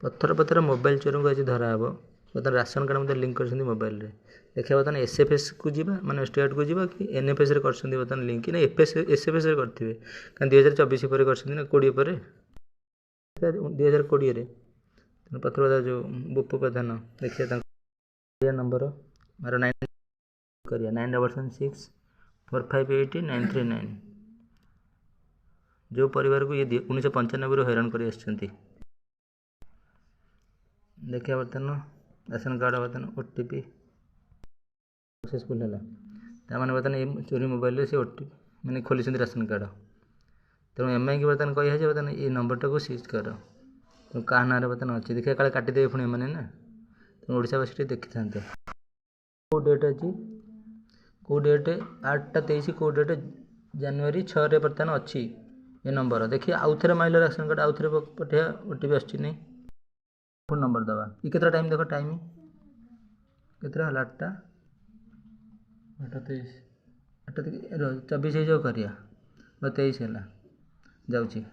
पत्थर पत्थर मोबाइल चोर को आज धरा हे बर्तमान राशन कार्ड मतलब लिंक कर मोबाइल रे देखिए बर्तमान एसएफएस को जी माने स्टेट को जी कि एनएफएस रे कर बर्तमान लिंक कि एसएफएस रे करेंगे कहीं 2024 पर कर 20 पर 2020 पत्र प्रधान जो बुप प्रधान देखिए नंबर मार 9 करिया 966458939 जो परिवार को ये 1995 हैरान कर देखिए बर्तमान राशन कार्ड बर्तमान ओटीपी सक्सेसफुल है ताने बर्तमान ये चोरी मोबाइल से ओटीपी मैंने खोली राशन कार्ड तेणु एम आई की बर्तमान कही है बर्तमान ये नंबर टाक सीज कर तो क्या ना बर्तमान अच्छे देखिए काले काटिदेवे पुणी मैंने ना तेणु ओडावासी देखी था कौ डेट अच्छी कौ डेट 8/23 कौ डेट जनवरी 6 बर्तमान अच्छी ये नंबर देखिए आउ थे माइल राशन कार्ड आउ थे पठे ओटीपी आस फोन नंबर दवा ये केतरा टाइम देख टाइम केतरा 8टा 8:23 8:24 कर 23 है जाऊँगी